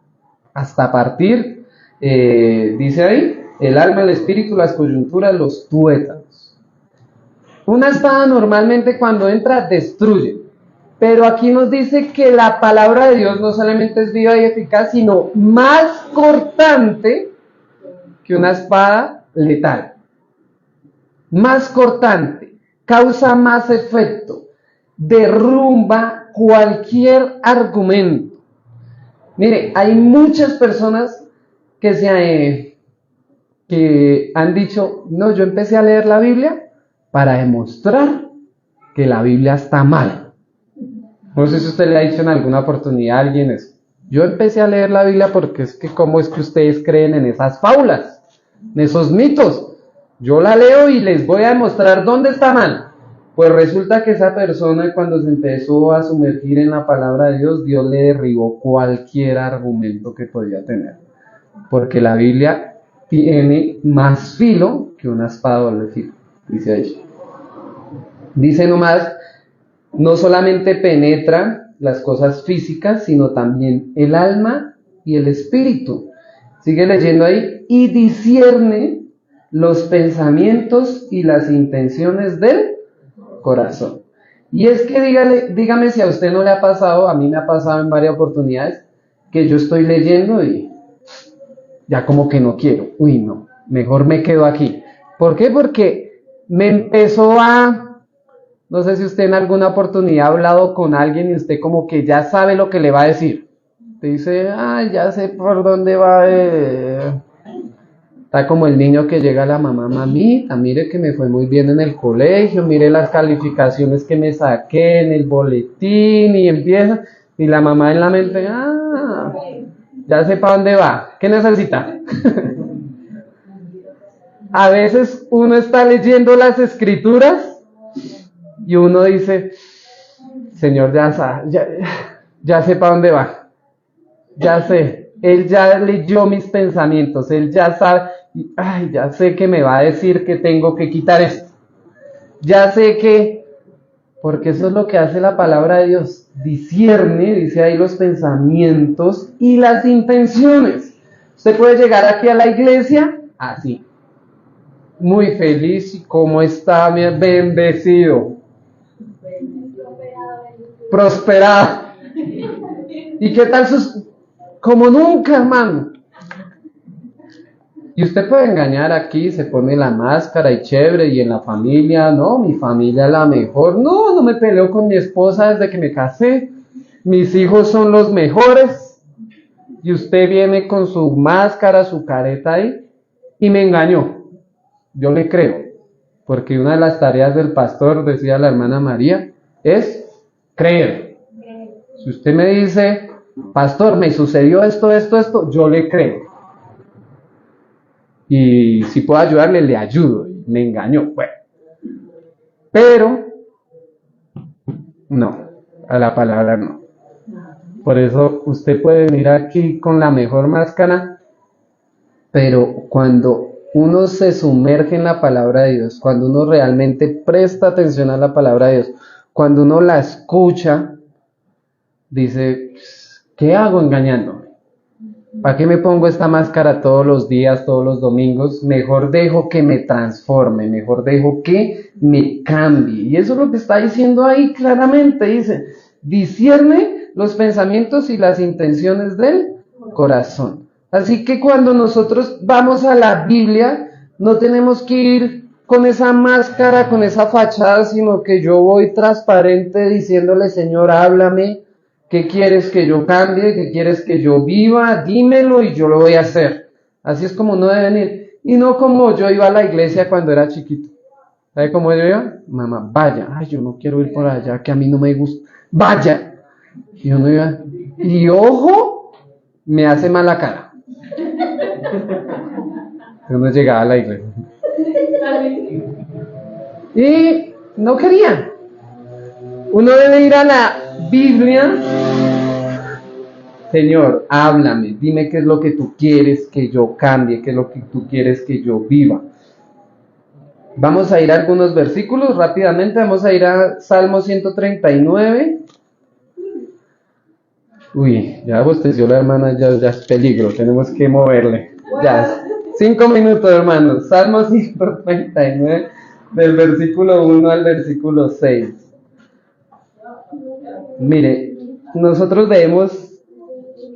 hasta partir, dice ahí, el alma, el espíritu, las coyunturas, los tuétanos. Una espada normalmente cuando entra destruye. Pero aquí nos dice que la palabra de Dios no solamente es viva y eficaz, sino más cortante que una espada letal. Más cortante, causa más efecto, derrumba cualquier argumento. Mire, hay muchas personas que han dicho, no, yo empecé a leer la Biblia para demostrar que la Biblia está mal. No sé si usted le ha dicho en alguna oportunidad a alguien eso. Yo empecé a leer la Biblia porque es que cómo es que ustedes creen en esas fábulas, en esos mitos. Yo la leo y les voy a demostrar dónde está mal. Pues resulta que esa persona cuando se empezó a sumergir en la palabra de Dios, Dios le derribó cualquier argumento que podía tener. Porque la Biblia tiene más filo que una espada doble filo, dice ahí. Dice nomás, no solamente penetra las cosas físicas, sino también el alma y el espíritu. Sigue leyendo ahí, y discierne los pensamientos y las intenciones del corazón. Y es que dígame si a usted no le ha pasado, a mí me ha pasado en varias oportunidades, que yo estoy leyendo y ya como que no quiero, no, mejor me quedo aquí. ¿Por qué? Porque me empezó no sé si usted en alguna oportunidad ha hablado con alguien y usted como que ya sabe lo que le va a decir. Te dice, ya sé por dónde va. Está como el niño que llega a la mamá, mamita, mire que me fue muy bien en el colegio, mire las calificaciones que me saqué en el boletín y empieza. Y la mamá en la mente, ya sé para dónde va. ¿Qué necesita? A veces uno está leyendo las escrituras y uno dice, Señor, ya sé para dónde va. Ya sé. Él ya leyó mis pensamientos. Él ya sabe. Ya sé que me va a decir que tengo que quitar esto. Ya sé que. Porque eso es lo que hace la palabra de Dios. Discierne, dice ahí, los pensamientos y las intenciones. Usted puede llegar aquí a la iglesia así. Muy feliz y cómo está, bendecido. Prosperado. ¿Y qué tal como nunca, hermano? Y usted puede engañar aquí, se pone la máscara y chévere, y en la familia, no, mi familia es la mejor, no me peleo con mi esposa desde que me casé, mis hijos son los mejores, y usted viene con su máscara, su careta ahí, y me engañó. Yo le creo, porque una de las tareas del pastor, decía la hermana María, es creer. Si usted me dice, pastor, me sucedió esto, yo le creo. Y si puedo ayudarle, le ayudo. Me engañó, bueno. Pero, no, a la palabra no. Por eso usted puede venir aquí con la mejor máscara, pero cuando uno se sumerge en la palabra de Dios, cuando uno realmente presta atención a la palabra de Dios, cuando uno la escucha, dice, ¿qué hago engañándome? ¿Para qué me pongo esta máscara todos los días, todos los domingos? Mejor dejo que me transforme, mejor dejo que me cambie. Y eso es lo que está diciendo ahí claramente, dice, discierne los pensamientos y las intenciones del corazón. Así que cuando nosotros vamos a la Biblia, no tenemos que ir con esa máscara, con esa fachada, sino que yo voy transparente diciéndole, Señor, háblame. ¿Qué quieres que yo cambie? ¿Qué quieres que yo viva? Dímelo y yo lo voy a hacer. Así es como uno debe venir. Y no como yo iba a la iglesia cuando era chiquito. ¿Sabe cómo yo iba? Mamá, vaya. Ay, yo no quiero ir por allá, que a mí no me gusta. Vaya. Y uno iba. Y ojo, me hace mala cara. Uno llegaba a la iglesia. Y no quería. Uno debe ir a la Biblia. Señor, háblame, dime qué es lo que tú quieres que yo cambie, qué es lo que tú quieres que yo viva. Vamos a ir a algunos versículos rápidamente, vamos a ir a Salmo 139. Uy, ya bosteció la hermana, ya es peligro, tenemos que moverle. Ya, 5 minutos, hermanos. Salmo 139, del versículo 1 al versículo 6. Mire, nosotros debemos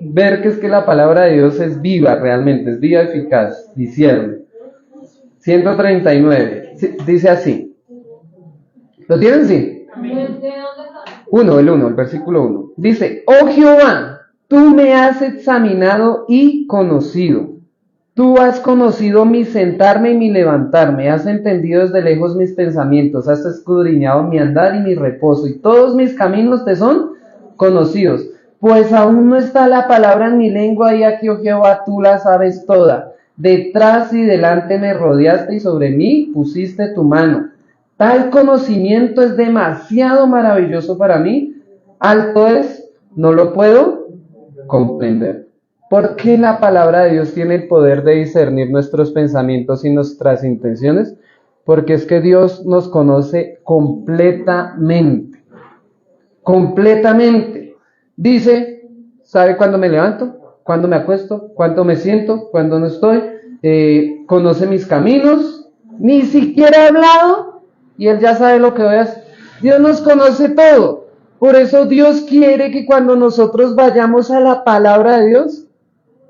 ver que es que la palabra de Dios es viva realmente, es viva, eficaz, discierne. 139, dice así. ¿Lo tienen? Sí. El versículo 1. Dice, oh Jehová, tú me has examinado y conocido. Tú has conocido mi sentarme y mi levantarme, has entendido desde lejos mis pensamientos, has escudriñado mi andar y mi reposo, y todos mis caminos te son conocidos. Pues aún no está la palabra en mi lengua, y aquí, oh Jehová, tú la sabes toda. Detrás y delante me rodeaste, y sobre mí pusiste tu mano. Tal conocimiento es demasiado maravilloso para mí, alto es, no lo puedo comprender. ¿Por qué la palabra de Dios tiene el poder de discernir nuestros pensamientos y nuestras intenciones? Porque es que Dios nos conoce completamente. Completamente. Dice, ¿sabe cuándo me levanto? ¿Cuándo me acuesto? ¿Cuándo me siento? ¿Cuándo no estoy? Conoce mis caminos. Ni siquiera he hablado y Él ya sabe lo que voy a hacer. Dios nos conoce todo. Por eso Dios quiere que cuando nosotros vayamos a la palabra de Dios,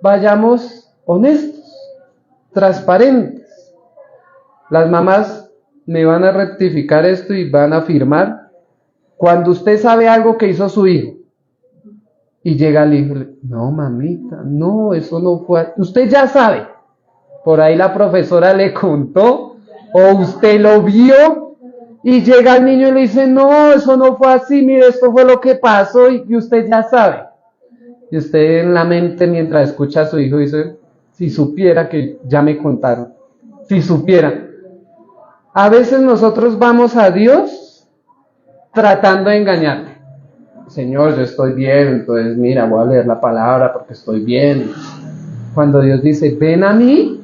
vayamos honestos, transparentes. Las mamás me van a rectificar esto y van a afirmar, cuando usted sabe algo que hizo su hijo, y llega el hijo, no mamita, no, eso no fue, usted ya sabe, por ahí la profesora le contó, o usted lo vio, y llega el niño y le dice, no, eso no fue así, mire, esto fue lo que pasó, y usted ya sabe. Y usted en la mente, mientras escucha a su hijo, dice, si supiera que ya me contaron, si supiera. A veces nosotros vamos a Dios tratando de engañarle. Señor, yo estoy bien, entonces mira, voy a leer la palabra porque estoy bien. Cuando Dios dice, ven a mí,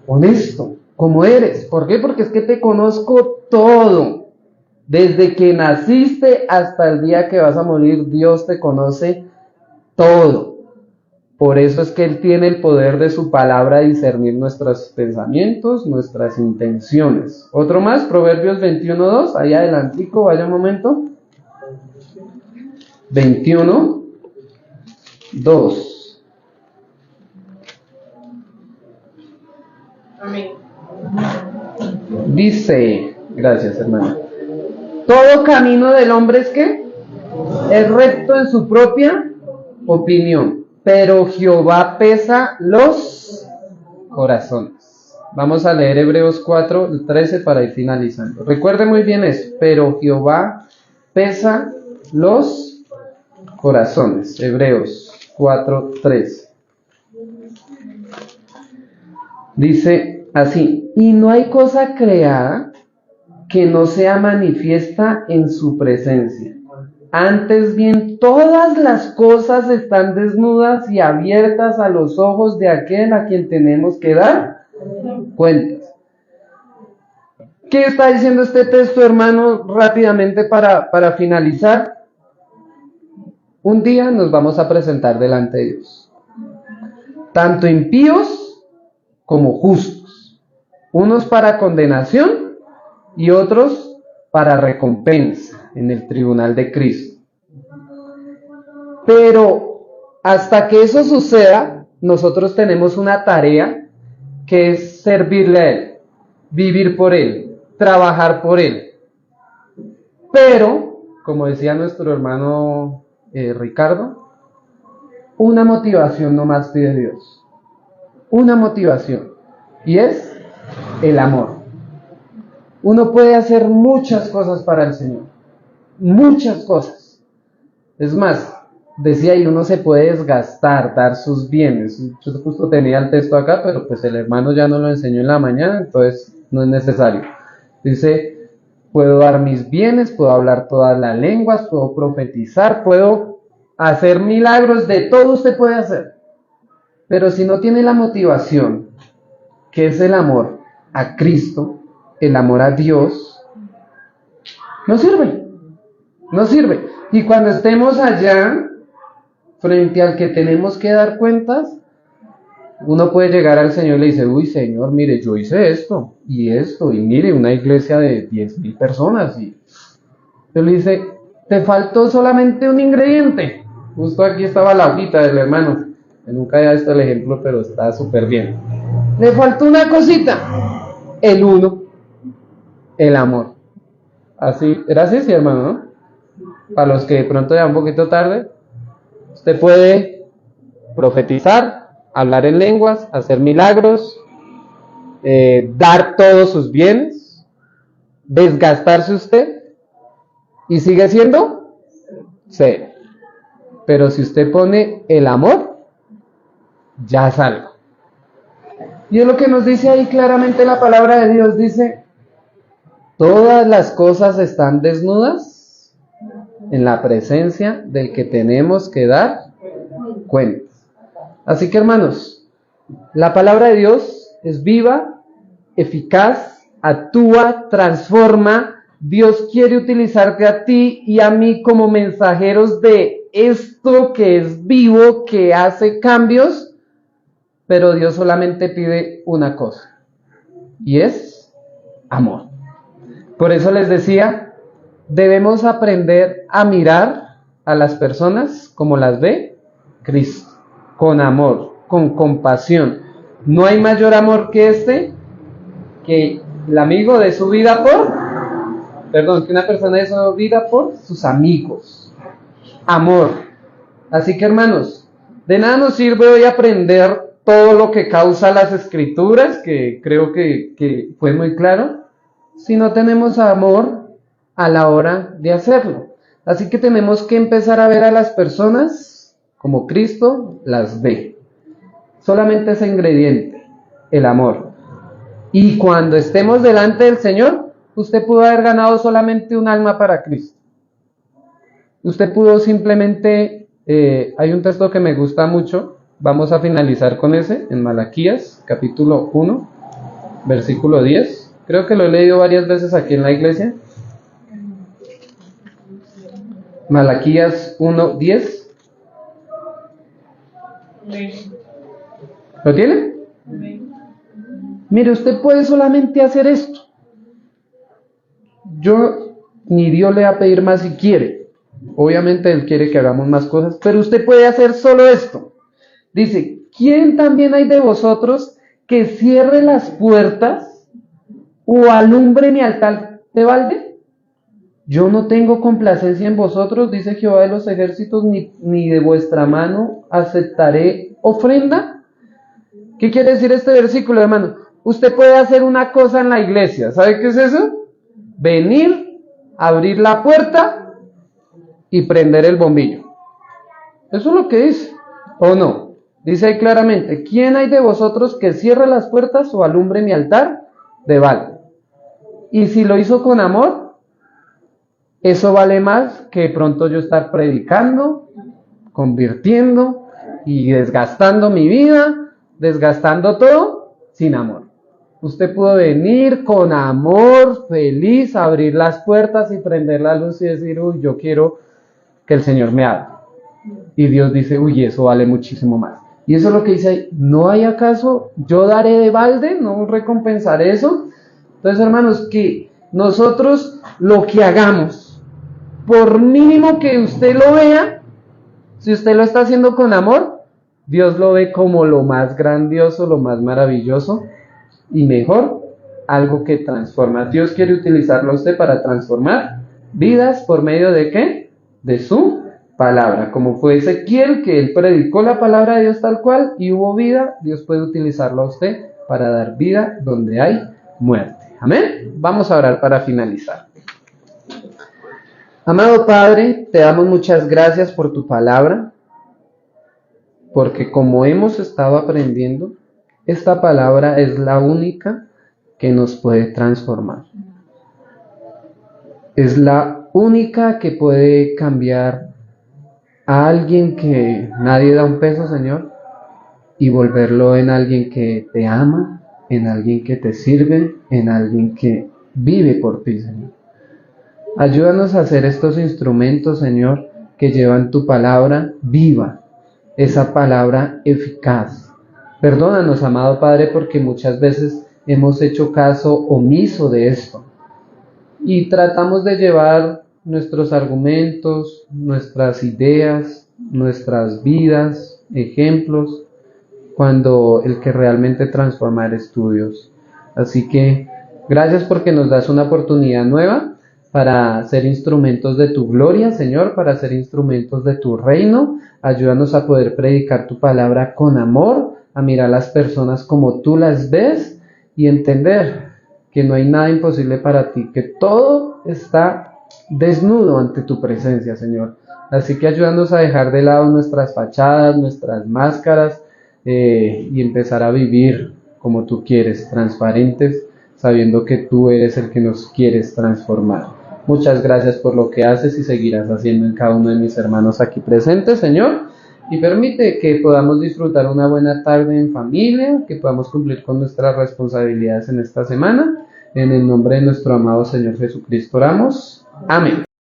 honesto, como eres. ¿Por qué? Porque es que te conozco todo. Desde que naciste hasta el día que vas a morir, Dios te conoce todo. Por eso es que Él tiene el poder de su palabra de discernir nuestros pensamientos, nuestras intenciones. Otro más, Proverbios 21:2, ahí adelantico, vaya un momento. 21:2. Amén. Dice, gracias hermano, todo camino del hombre es que es recto en su propia opinión, pero Jehová pesa los corazones. Vamos a leer Hebreos 4:13 para ir finalizando. Recuerde muy bien eso, pero Jehová pesa los corazones. Hebreos 4:13. Dice así, y no hay cosa creada que no sea manifiesta en su presencia. Antes bien, todas las cosas están desnudas y abiertas a los ojos de aquel a quien tenemos que dar cuentas. ¿Qué está diciendo este texto, hermano? Rápidamente para finalizar. Un día nos vamos a presentar delante de Dios. Tanto impíos como justos. Unos para condenación y otros para recompensa en el tribunal de Cristo. Pero hasta que eso suceda, nosotros tenemos una tarea que es servirle a Él, vivir por Él, trabajar por Él. Pero, como decía nuestro hermano Ricardo, una motivación nomás pide Dios. Una motivación. Y es el amor. Uno puede hacer muchas cosas para el Señor. Muchas cosas. Es más, decía ahí, uno se puede desgastar, dar sus bienes. Yo justo tenía el texto acá, pero pues el hermano ya no lo enseñó en la mañana, entonces no es necesario. Dice, puedo dar mis bienes, puedo hablar todas las lenguas, puedo profetizar, puedo hacer milagros, de todo usted puede hacer. Pero si no tiene la motivación, que es el amor a Cristo, el amor a Dios, no sirve. No sirve. Y cuando estemos allá, frente al que tenemos que dar cuentas, uno puede llegar al Señor y le dice, uy Señor, mire, yo hice esto, y mire, una iglesia de 10,000 personas, y él le dice, te faltó solamente un ingrediente. Justo aquí estaba la hojita del hermano, que nunca había visto el ejemplo, pero está súper bien. Le faltó una cosita, el uno, el amor. Así, era así, sí, hermano, ¿no? Para los que de pronto ya un poquito tarde, usted puede profetizar, hablar en lenguas, hacer milagros, dar todos sus bienes, desgastarse usted, y sigue siendo cero. Pero si usted pone el amor, ya es algo. Y es lo que nos dice ahí claramente la palabra de Dios, dice, todas las cosas están desnudas en la presencia del que tenemos que dar cuentas. Así que hermanos, la palabra de Dios es viva, eficaz, actúa, transforma. Dios quiere utilizarte a ti y a mí como mensajeros de esto que es vivo, que hace cambios, pero Dios solamente pide una cosa, y es amor. Por eso les decía, debemos aprender a mirar a las personas como las ve Cristo, con amor, con compasión. No hay mayor amor que este, que el amigo de su vida que una persona de su vida por sus amigos. Amor. Así que hermanos, de nada nos sirve hoy aprender todo lo que causa las escrituras, que creo que fue muy claro, si no tenemos amor a la hora de hacerlo. Así que tenemos que empezar a ver a las personas como Cristo las ve. Solamente ese ingrediente, el amor. Y cuando estemos delante del Señor, usted pudo haber ganado solamente un alma para Cristo. Usted pudo simplemente, hay un texto que me gusta mucho, vamos a finalizar con ese, en Malaquías, capítulo 1, versículo 10. Creo que lo he leído varias veces aquí en la iglesia. Malaquías 1, 10. ¿Lo tiene? Mire, usted puede solamente hacer esto. Ni Dios le va a pedir más si quiere. Obviamente Él quiere que hagamos más cosas, pero usted puede hacer solo esto. Dice, ¿quién también hay de vosotros que cierre las puertas o alumbre mi altar de balde? Yo no tengo complacencia en vosotros, dice Jehová de los ejércitos, ni de vuestra mano aceptaré ofrenda. ¿Qué quiere decir este versículo, hermano? Usted puede hacer una cosa en la iglesia. ¿Sabe qué es eso? Venir, abrir la puerta y prender el bombillo. Eso es lo que dice, ¿o no? Dice ahí claramente, ¿quién hay de vosotros que cierre las puertas o alumbre mi altar de balde? Y si lo hizo con amor, eso vale más que pronto yo estar predicando, convirtiendo y desgastando mi vida, desgastando todo sin amor. Usted pudo venir con amor, feliz, abrir las puertas y prender la luz y decir, uy, yo quiero que el Señor me hable. Y Dios dice, uy, eso vale muchísimo más. Y eso es lo que dice ahí, ¿no hay acaso yo daré de balde? ¿No recompensaré eso? Entonces, hermanos, que nosotros lo que hagamos, por mínimo que usted lo vea, si usted lo está haciendo con amor, Dios lo ve como lo más grandioso, lo más maravilloso y mejor, algo que transforma. Dios quiere utilizarlo a usted para transformar vidas por medio de ¿qué? De su palabra. Como fue Ezequiel, que él predicó la palabra de Dios tal cual y hubo vida, Dios puede utilizarlo a usted para dar vida donde hay muerte. Amén. Vamos a orar para finalizar. Amado Padre, te damos muchas gracias por tu palabra, porque como hemos estado aprendiendo, esta palabra es la única que nos puede transformar. Es la única que puede cambiar a alguien que nadie da un peso, Señor, y volverlo en alguien que te ama, en alguien que te sirve, en alguien que vive por ti, Señor. Ayúdanos a hacer estos instrumentos, Señor, que llevan tu palabra viva, esa palabra eficaz. Perdónanos, amado Padre, porque muchas veces hemos hecho caso omiso de esto y tratamos de llevar nuestros argumentos, nuestras ideas, nuestras vidas, ejemplos, cuando el que realmente transforma eres tu Dios. Así que gracias porque nos das una oportunidad nueva para ser instrumentos de tu gloria, Señor, para ser instrumentos de tu reino. Ayúdanos a poder predicar tu palabra con amor, a mirar a las personas como tú las ves y entender que no hay nada imposible para ti, que todo está desnudo ante tu presencia, Señor. Así que ayúdanos a dejar de lado nuestras fachadas, nuestras máscaras y empezar a vivir como tú quieres, transparentes, sabiendo que tú eres el que nos quieres transformar. Muchas gracias por lo que haces y seguirás haciendo en cada uno de mis hermanos aquí presentes, Señor. Y permite que podamos disfrutar una buena tarde en familia, que podamos cumplir con nuestras responsabilidades en esta semana. En el nombre de nuestro amado Señor Jesucristo oramos. Amén.